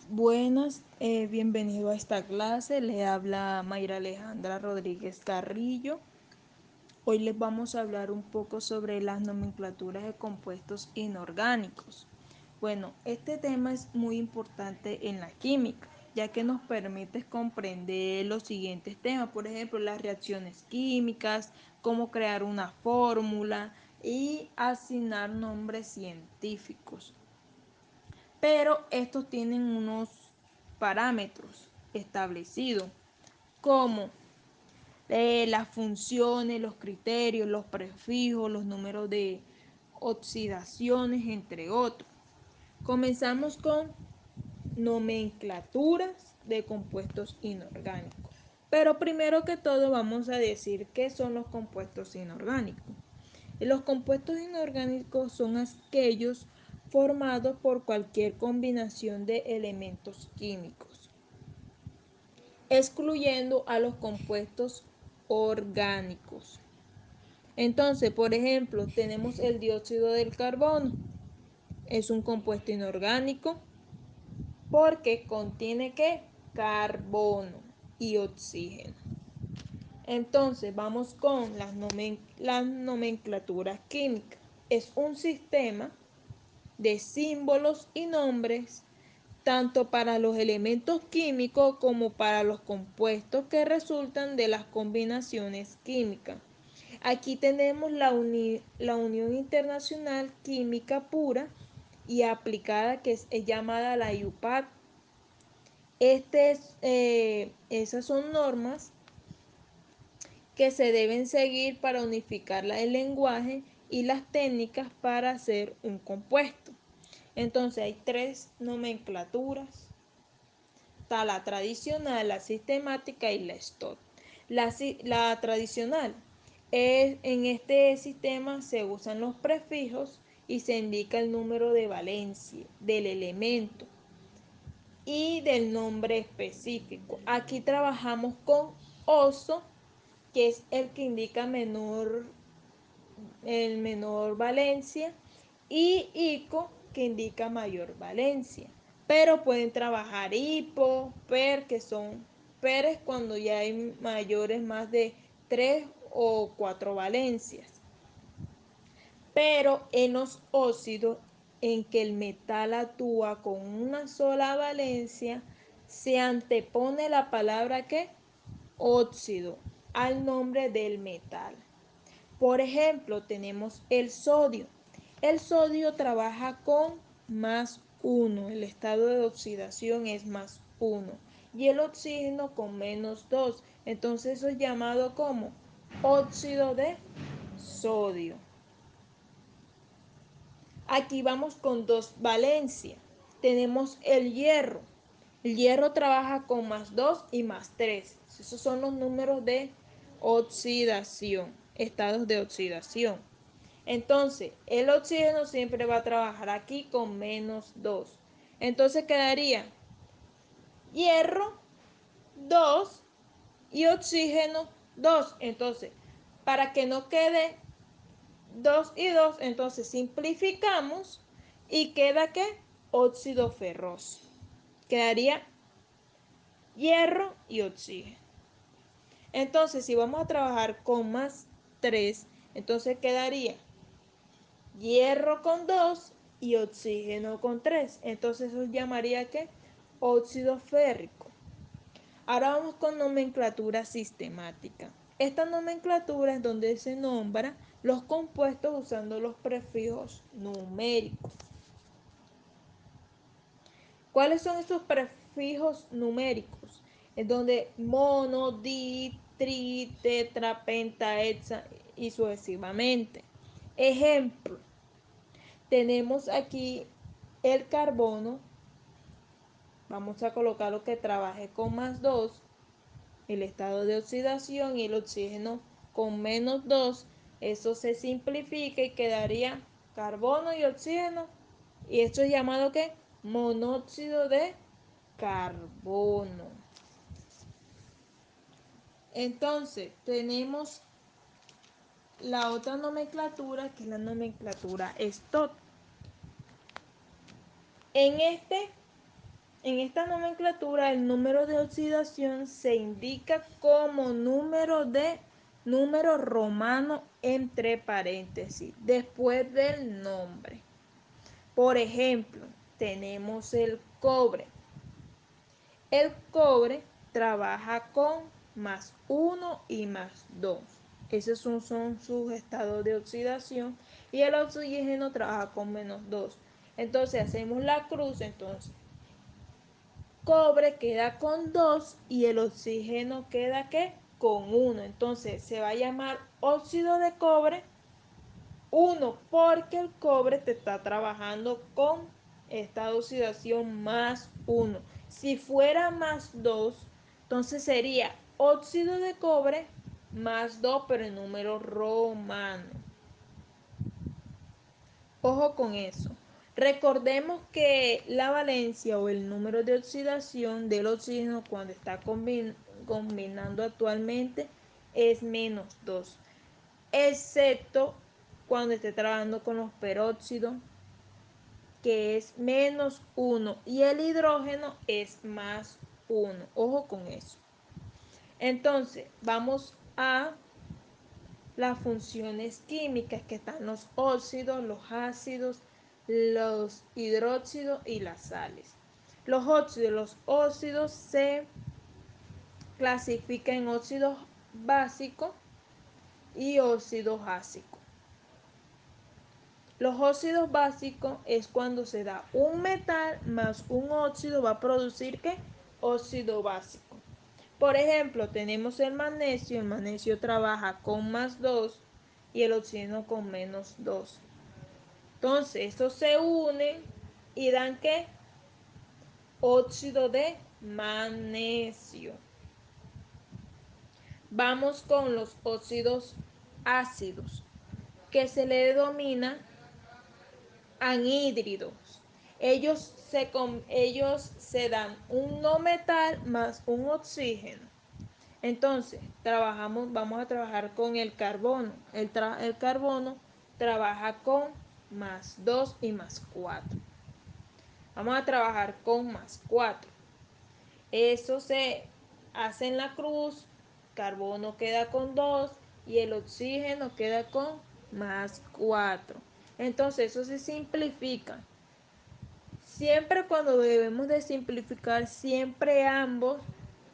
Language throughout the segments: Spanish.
Buenas, bienvenido a esta clase. Le habla Mayra Alejandra Rodríguez Carrillo. Hoy les vamos a hablar un poco sobre las nomenclaturas de compuestos inorgánicos. Bueno, este tema es muy importante en la química, ya que nos permite comprender los siguientes temas, por ejemplo, las reacciones químicas, cómo crear una fórmula y asignar nombres científicos. Pero estos tienen unos parámetros establecidos, como las funciones, los criterios, los prefijos, los números de oxidaciones, entre otros. Comenzamos con nomenclaturas de compuestos inorgánicos. Pero primero que todo vamos a decir qué son los compuestos inorgánicos. Los compuestos inorgánicos son aquellos formados por cualquier combinación de elementos químicos, excluyendo a los compuestos orgánicos. Entonces, por ejemplo, tenemos el dióxido del carbono. Es un compuesto inorgánico porque contiene ¿qué? Carbono y oxígeno. Entonces, vamos con las nomenclaturas químicas. Es un sistema de símbolos y nombres tanto para los elementos químicos como para los compuestos que resultan de las combinaciones químicas. Aquí tenemos la Unión Internacional Química Pura y Aplicada, que es llamada la IUPAC. Esas son normas que se deben seguir para unificar el lenguaje y las técnicas para hacer un compuesto. Entonces hay tres nomenclaturas. Está la tradicional, la sistemática y la STOT. La tradicional en este sistema se usan los prefijos y se indica el número de valencia del elemento y del nombre específico. Aquí trabajamos con oso, que es el que indica el menor valencia, y ico, que indica mayor valencia. Pero pueden trabajar hipo, per, que son peres cuando ya hay mayores más de 3 o 4 valencias. Pero en los óxidos, en que el metal actúa con una sola valencia, se antepone la palabra que óxido al nombre del metal. Por ejemplo, tenemos el sodio. El sodio trabaja con +1, el estado de oxidación es +1, y el oxígeno con -2. Entonces eso es llamado como óxido de sodio. Aquí vamos con dos valencias. Tenemos el hierro. El hierro trabaja con +2 y +3. Esos son los números de oxidación, estados de oxidación. Entonces, el oxígeno siempre va a trabajar aquí con -2. Entonces quedaría hierro 2 y oxígeno 2. Entonces, para que no quede 2 y 2, entonces simplificamos y queda ¿qué? Óxido ferroso. Quedaría hierro y oxígeno. Entonces, si vamos a trabajar con +3, entonces quedaría hierro con 2 y oxígeno con 3. Entonces eso llamaría ¿qué? Óxido férrico. Ahora vamos con nomenclatura sistemática. Esta nomenclatura es donde se nombra los compuestos usando los prefijos numéricos. ¿Cuáles son estos prefijos numéricos? Es donde mono, di, tri, tetra, penta, hexa y sucesivamente. Ejemplo, tenemos aquí el carbono. Vamos a colocar lo que trabaje con +2, el estado de oxidación, y el oxígeno con -2. Eso se simplifica y quedaría carbono y oxígeno. Y esto es llamado ¿qué? Monóxido de carbono. Entonces, tenemos la otra nomenclatura, que es la nomenclatura STOT. En este En esta nomenclatura el número de oxidación se indica como número romano entre paréntesis, después del nombre. Por ejemplo, tenemos el cobre. El cobre trabaja con +1 y +2. Esos son sus estados de oxidación. Y el oxígeno trabaja con -2. Entonces hacemos la cruz. Entonces cobre queda con 2 y el oxígeno queda ¿qué? Con 1. Entonces se va a llamar óxido de cobre 1 porque el cobre te está trabajando con esta oxidación +1. Si fuera +2, entonces sería óxido de cobre +2 pero en número romano. Ojo con eso. Recordemos que la valencia o el número de oxidación del oxígeno cuando está combinando actualmente es -2, excepto cuando esté trabajando con los peróxidos, que es -1 y el hidrógeno es +1. Ojo con eso. Entonces, vamos a las funciones químicas que están los óxidos, los ácidos, los hidróxidos y las sales. Los óxidos se clasifican en óxidos básicos y óxidos ácidos. Los óxidos básicos es cuando se da un metal más un óxido, va a producir ¿qué? Óxido básico. Por ejemplo, tenemos el magnesio trabaja con +2 y el oxígeno con -2. Entonces, estos se unen y dan ¿qué? Óxido de magnesio. Vamos con los óxidos ácidos, que se le denomina anhídridos. Ellos se dan un no metal más un oxígeno. Entonces, vamos a trabajar con el carbono. El carbono trabaja con +2 y +4. Vamos a trabajar con +4. Eso se hace en la cruz, carbono queda con 2 y el oxígeno queda con +4. Entonces, eso se simplifica. Siempre cuando debemos de simplificar, siempre ambos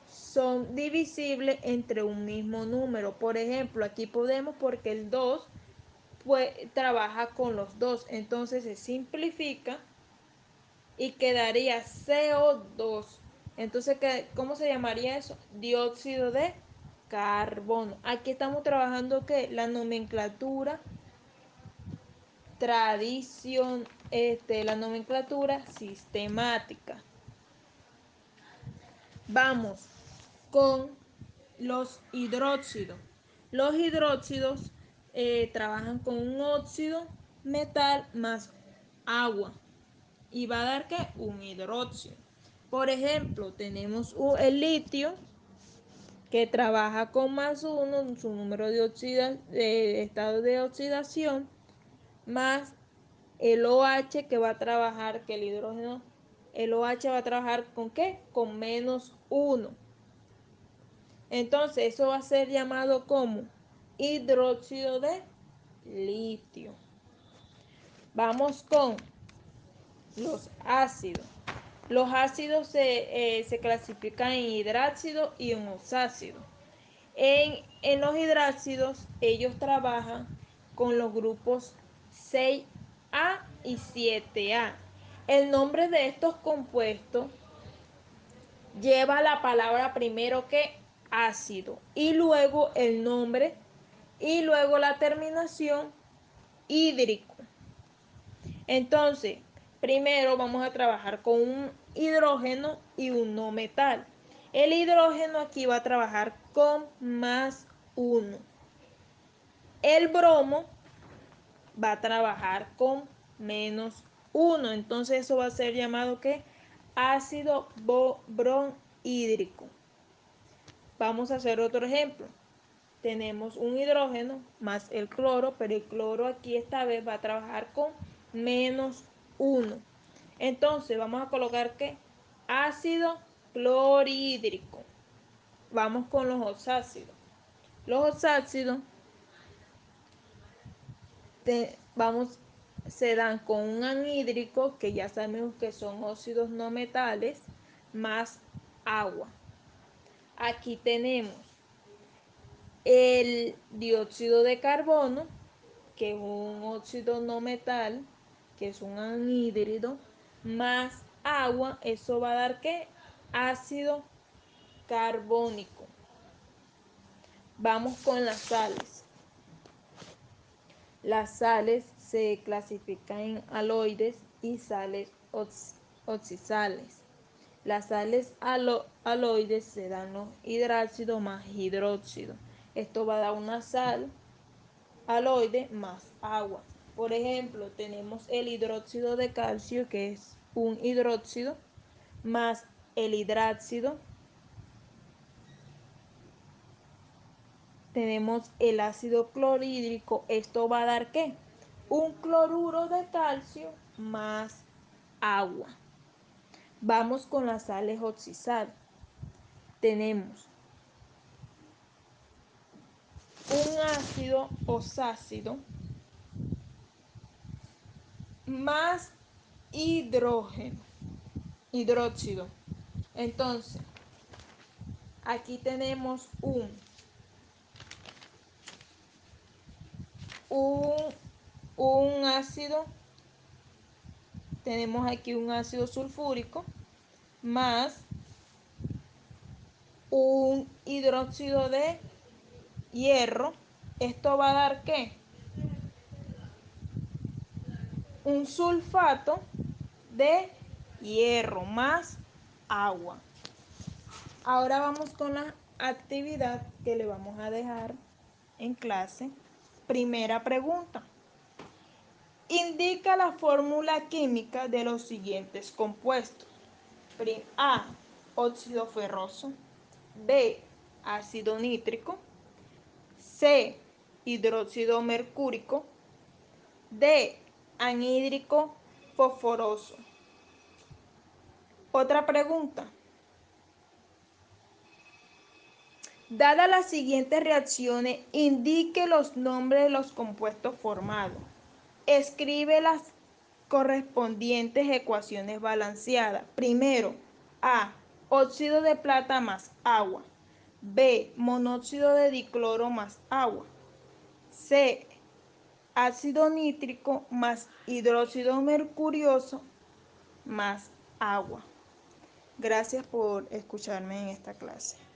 son divisibles entre un mismo número. Por ejemplo, aquí podemos porque el 2 pues, trabaja con los 2. Entonces se simplifica y quedaría CO2. Entonces, ¿cómo se llamaría eso? Dióxido de carbono. Aquí estamos trabajando ¿qué? La nomenclatura la nomenclatura sistemática. Vamos con los hidróxidos. Los hidróxidos trabajan con un óxido metal más agua y va a dar ¿qué? Un hidróxido. Por ejemplo, tenemos el litio que trabaja con +1, su número de estado de oxidación, más el OH que va a trabajar, que el hidrógeno, el OH va a trabajar con ¿qué? Con -1. Entonces, eso va a ser llamado como hidróxido de litio. Vamos con los ácidos. Los ácidos se clasifican en hidrácidos y en oxácidos. En los hidrácidos, ellos trabajan con los grupos 6A y 7A. El nombre de estos compuestos lleva la palabra primero que ácido y luego el nombre y luego la terminación hídrico. Entonces, primero vamos a trabajar con un hidrógeno y un no metal. El hidrógeno aquí va a trabajar con +1. El bromo va a trabajar con -1. Entonces eso va a ser llamado ¿qué? Ácido bronhídrico. Vamos a hacer otro ejemplo. Tenemos un hidrógeno más el cloro, pero el cloro aquí esta vez va a trabajar con -1. Entonces vamos a colocar ¿qué? ácido clorhídrico. Vamos con los oxácidos. Los oxácidos se dan con un anhídrico, que ya sabemos que son óxidos no metales, más agua. Aquí tenemos el dióxido de carbono, que es un óxido no metal, que es un anhídrido, más agua. Eso va a dar ¿qué? Ácido carbónico. Vamos con las sales. Las sales se clasifican en aloides y sales oxisales. Las sales aloides se dan los hidráxidos más hidróxido. Esto va a dar una sal aloide más agua. Por ejemplo, tenemos el hidróxido de calcio, que es un hidróxido, más el hidráxido. Tenemos el ácido clorhídrico. Esto va a dar ¿qué? Un cloruro de calcio más agua. Vamos con las sales oxisales. Tenemos un ácido oxácido más hidróxido. Entonces, aquí tenemos un ácido, tenemos aquí un ácido sulfúrico más un hidróxido de hierro. Esto va a dar ¿qué? Un sulfato de hierro más agua. Ahora vamos con la actividad que le vamos a dejar en clase. Primera pregunta. Indica la fórmula química de los siguientes compuestos. A, óxido ferroso. B, ácido nítrico. C, hidróxido mercúrico. D, anhídrico fosforoso. Otra pregunta. Dadas las siguientes reacciones, indique los nombres de los compuestos formados. Escribe las correspondientes ecuaciones balanceadas. Primero, A, óxido de plata más agua. B, monóxido de dicloro más agua. C, ácido nítrico más hidróxido mercurioso más agua. Gracias por escucharme en esta clase.